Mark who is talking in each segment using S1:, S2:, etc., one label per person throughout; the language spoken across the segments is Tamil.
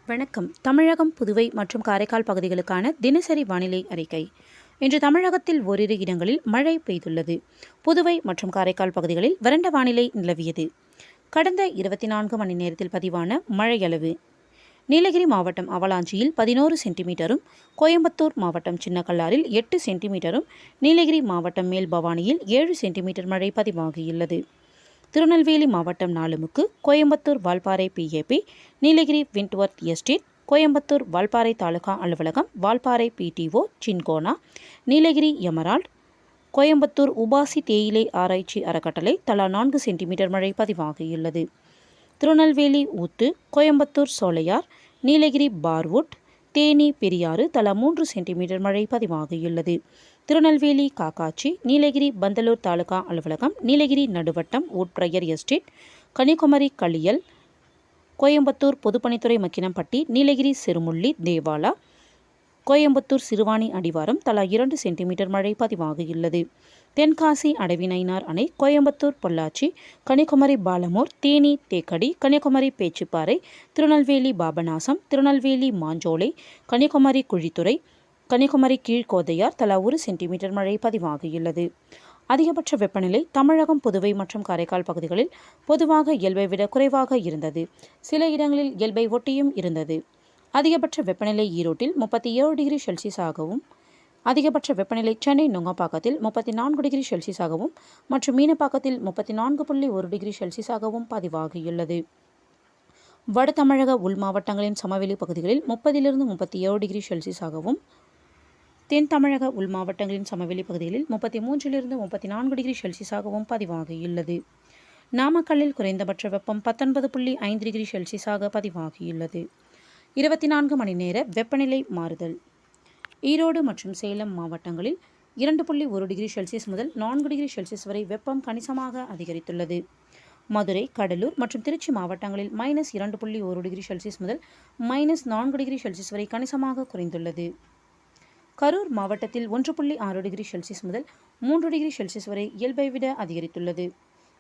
S1: வணக்கம். தமிழகம், புதுவை மற்றும் காரைக்கால் பகுதிகளுக்கான தினசரி வானிலை அறிக்கை. இன்று தமிழகத்தில் ஓரிரு இடங்களில் மழை பெய்துள்ளது. புதுவை மற்றும் காரைக்கால் பகுதிகளில் வறண்ட வானிலை நிலவியது. கடந்த 24 மணி நேரத்தில் பதிவான மழையளவு: நீலகிரி மாவட்டம் அவலாஞ்சியில் 11 சென்டிமீட்டரும், கோயம்புத்தூர் மாவட்டம் சின்னக்கல்லாரில் 8 சென்டிமீட்டரும், நீலகிரி மாவட்டம் மேல்பவானியில் 7 சென்டிமீட்டர் மழை பதிவாகியுள்ளது. திருநெல்வேலி மாவட்டம் நாலுமுக்கு, கோயம்புத்தூர் வால்பாறை PAP, நீலகிரி விண்ட்வர்த் எஸ்டேட், கோயம்புத்தூர் வால்பாறை தாலுகா அலுவலகம், Valparai PTO cinchona, Nilgiri emerald, Coimbatore UPASI தேயிலை ஆராய்ச்சி அறக்கட்டளை தலா 4 சென்டிமீட்டர் மழை பதிவாகியுள்ளது. திருநெல்வேலி ஊத்து, கோயம்புத்தூர் சோலையார், நீலகிரி பார்வுட், தேனி பெரியாறு தலா 3 சென்டிமீட்டர் மழை பதிவாகியுள்ளது. திருநெல்வேலி காக்காட்சி, நீலகிரி பந்தலூர் தாலுகா அலுவலகம், நீலகிரி நடுவட்டம் ஊட்பிரையர் எஸ்டேட், கன்னியாகுமரி களியல், கோயம்புத்தூர் பொதுப்பணித்துறை மக்கினம்பட்டி, நீலகிரி சிறுமுள்ளி தேவாலா, கோயம்புத்தூர் சிறுவாணி அடிவாரம் தலா 2 சென்டிமீட்டர் மழை பதிவாகியுள்ளது. தென்காசி அடவிநயினார் அணை, கோயம்புத்தூர் பொள்ளாச்சி, கன்னியாகுமரி பாலமூர், தேனி தேக்கடி, கன்னியாகுமரி பேச்சுப்பாறை, திருநெல்வேலி பாபநாசம், திருநெல்வேலி மாஞ்சோலை, கன்னியாகுமரி குழித்துறை, கன்னியாகுமரி கீழ்கோதையார் தலா 1 சென்டிமீட்டர் மழை பதிவாகியுள்ளது. அதிகபட்ச வெப்பநிலை தமிழகம், புதுவை மற்றும் காரைக்கால் பகுதிகளில் பொதுவாக இயல்பை விட குறைவாக இருந்தது. சில இடங்களில் இயல்பை ஒட்டியும் இருந்தது. அதிகபட்ச வெப்பநிலை ஈரோட்டில் 37 டிகிரி செல்சியஸாகவும், அதிகபட்ச வெப்பநிலை சென்னை நுங்கம்பாக்கத்தில் 34 டிகிரி செல்சியஸாகவும் மற்றும் மீனப்பாக்கத்தில் 34.1 டிகிரி செல்சியஸாகவும் பதிவாகியுள்ளது. வட தமிழக உள் மாவட்டங்களின் சமவெளி பகுதிகளில் 30 37 டிகிரி செல்சியஸாகவும், தென் தமிழக உள் மாவட்டங்களின் சமவெளி பகுதிகளில் 33 34 டிகிரி செல்சியஸாகவும் பதிவாகியுள்ளது. நாமக்கல்லில் குறைந்தபட்ச வெப்பம் 19.5 டிகிரி செல்சியஸாக பதிவாகியுள்ளது. 24 மணி நேர வெப்பநிலை மாறுதல்: ஈரோடு மற்றும் சேலம் மாவட்டங்களில் 2.1 டிகிரி செல்சியஸ் முதல் 4 டிகிரி செல்சியஸ் வரை வெப்பம் கணிசமாக அதிகரித்துள்ளது. மதுரை, கடலூர் மற்றும் திருச்சி மாவட்டங்களில் -2.1 டிகிரி செல்சியஸ் முதல் -4 டிகிரி செல்சியஸ் வரை கணிசமாக குறைந்துள்ளது. கரூர் மாவட்டத்தில் 1.6 டிகிரி செல்சியஸ் முதல் 3 டிகிரி செல்சியஸ் வரை இயல்பை விட அதிகரித்துள்ளது.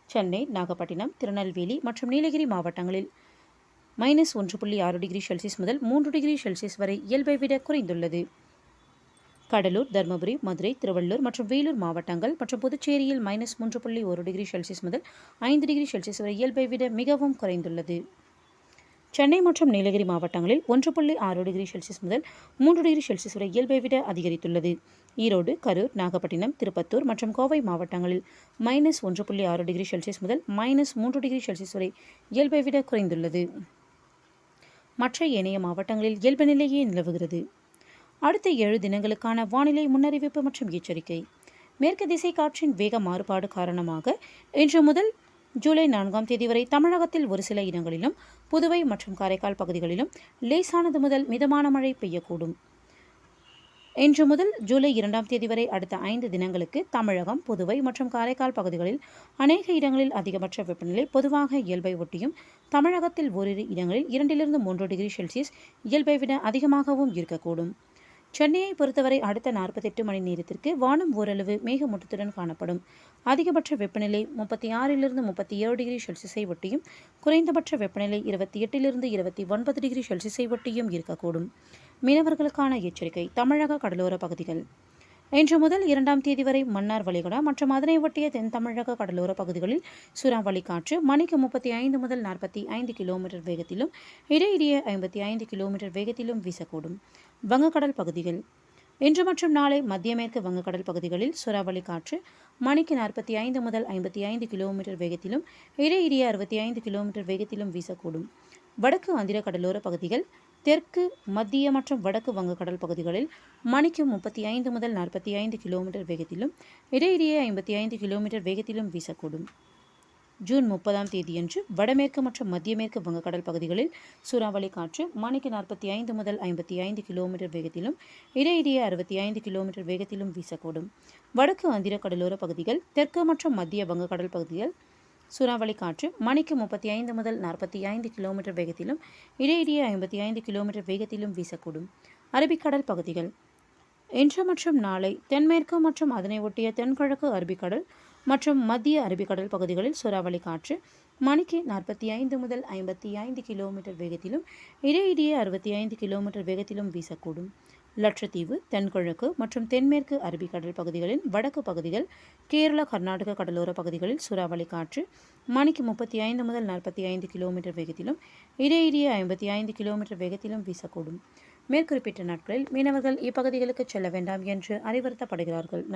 S1: சென்னை, நாகப்பட்டினம், திருநெல்வேலி மற்றும் நீலகிரி மாவட்டங்களில் -1.6 டிகிரி செல்சியஸ் முதல் 3 டிகிரி செல்சியஸ் வரை இயல்பை விட குறைந்துள்ளது. கடலூர், தருமபுரி, மதுரை, திருவள்ளூர் மற்றும் வேலூர் மாவட்டங்கள் மற்றும் புதுச்சேரியில் -3.1 டிகிரி செல்சியஸ் முதல் 5 டிகிரி செல்சியஸ் வரை இயல்பை விட மிகவும் குறைந்துள்ளது. சென்னை மற்றும் நீலகிரி மாவட்டங்களில் 1.6 டிகிரி செல்சியஸ் முதல் 3 டிகிரி செல்சியஸ் வரை இயல்பை விட அதிகரித்துள்ளது. ஈரோடு, கரூர், நாகப்பட்டினம், திருப்பத்தூர் மற்றும் கோவை மாவட்டங்களில் -1.6 டிகிரி செல்சியஸ் முதல் -3 டிகிரி செல்சியஸ் வரை இயல்பை விட குறைந்துள்ளது. மற்ற ஏனைய மாவட்டங்களில் இயல்பு நிலையே நிலவுகிறது. அடுத்த 7 தினங்களுக்கான வானிலை முன்னறிவிப்பு மற்றும் எச்சரிக்கை: மேற்கு திசை காற்றின் வேக மாறுபாடு காரணமாக இன்று முதல் ஜூலை 4ஆம் தேதி வரை தமிழகத்தில் ஒரு சில இடங்களிலும், புதுவை மற்றும் காரைக்கால் பகுதிகளிலும் லேசானது முதல் மிதமான மழை பெய்யக்கூடும். இன்று முதல் ஜூலை 2ஆம் தேதி வரை அடுத்த 5 தினங்களுக்கு தமிழகம், புதுவை மற்றும் காரைக்கால் பகுதிகளில் அநேக இடங்களில் அதிகபட்ச வெப்பநிலை பொதுவாக இயல்பை ஒட்டியும், தமிழகத்தில் ஓரிரு இடங்களில் 2 3 டிகிரி செல்சியஸ் இயல்பை விட அதிகமாகவும் இருக்கக்கூடும். சென்னையை பொறுத்தவரை அடுத்த 48 மணி நேரத்திற்கு வானம் ஓரளவு மேகமூட்டத்துடன் காணப்படும். அதிகபட்ச வெப்பநிலை 36 37 டிகிரி செல்சியஸை ஒட்டியும், குறைந்தபட்ச வெப்பநிலை 28 29 டிகிரி செல்சியஸை ஒட்டியும் இருக்கக்கூடும். மீனவர்களுக்கான எச்சரிக்கை: தமிழக கடலோர பகுதிகள். இன்று முதல் 2ஆம் தேதி வரை மன்னார் வளைகுடா மற்றும் அதனை ஒட்டிய தென் தமிழக கடலோர பகுதிகளில் சூறாவளி காற்று மணிக்கு 35 முதல் 45 கிலோமீட்டர் வேகத்திலும், இடையிடையே 55 கிலோமீட்டர் வேகத்திலும் வீசக்கூடும். வங்கக்கடல் பகுதிகள். இன்று மற்றும் நாளை மத்திய மேற்கு வங்கக்கடல் பகுதிகளில் சூறாவளி காற்று மணிக்கு 45 முதல் 55 கிலோமீட்டர் வேகத்திலும், இடையிடையே 65 கிலோமீட்டர் வேகத்திலும் வீசக்கூடும். வடக்கு ஆந்திர கடலோர பகுதிகள், தெற்கு, மத்திய மற்றும் வடக்கு வங்கக்கடல் பகுதிகளில் மணிக்கு 35 முதல் 45 கிலோமீட்டர் வேகத்திலும், இடையிடையே 55 கிலோமீட்டர் வேகத்திலும் வீசக்கூடும். ஜூன் 30ஆம் தேதியன்று வடமேற்கு மற்றும் மத்திய மேற்கு வங்கக்கடல் பகுதிகளில் சூறாவளி காற்று மணிக்கு 45 முதல் 55 கிலோமீட்டர் வேகத்திலும், இடையிடையே 65 கிலோமீட்டர் வேகத்திலும் வீசக்கூடும். வடக்கு ஆந்திர கடலோர பகுதிகள், தெற்கு மற்றும் மத்திய வங்கக்கடல் பகுதிகள் சூறாவளி காற்று மணிக்கு 35 முதல் 45 கிலோமீட்டர் வேகத்திலும், இடையிடையே 55 கிலோமீட்டர் வேகத்திலும் வீசக்கூடும். அரபிக்கடல் பகுதிகள். இன்று மற்றும் நாளை தென்மேற்கு மற்றும் அதனை ஒட்டிய தென்கிழக்கு அரபிக்கடல் மற்றும் மத்திய அரபிக்கடல் பகுதிகளில் சூறாவளி காற்று மணிக்கு 45 முதல் 55 கிலோமீட்டர் வேகத்திலும் இடையிடையே 65 கிலோமீட்டர் வேகத்திலும் வீசக்கூடும். லட்சத்தீவு, தென்கிழக்கு மற்றும் தென்மேற்கு அரபிக்கடல் பகுதிகளின் வடக்கு பகுதிகள், கேரளா, கர்நாடக கடலோர பகுதிகளில் சூறாவளி காற்று மணிக்கு 35 முதல் 45 கிலோமீட்டர் வேகத்திலும் இடையிடையே 55 கிலோமீட்டர் வேகத்திலும் வீசக்கூடும். மேற்குறிப்பிட்ட நாட்களில் மீனவர்கள் இப்பகுதிகளுக்கு செல்ல வேண்டாம் என்று அறிவுறுத்தப்படுகிறார்கள்.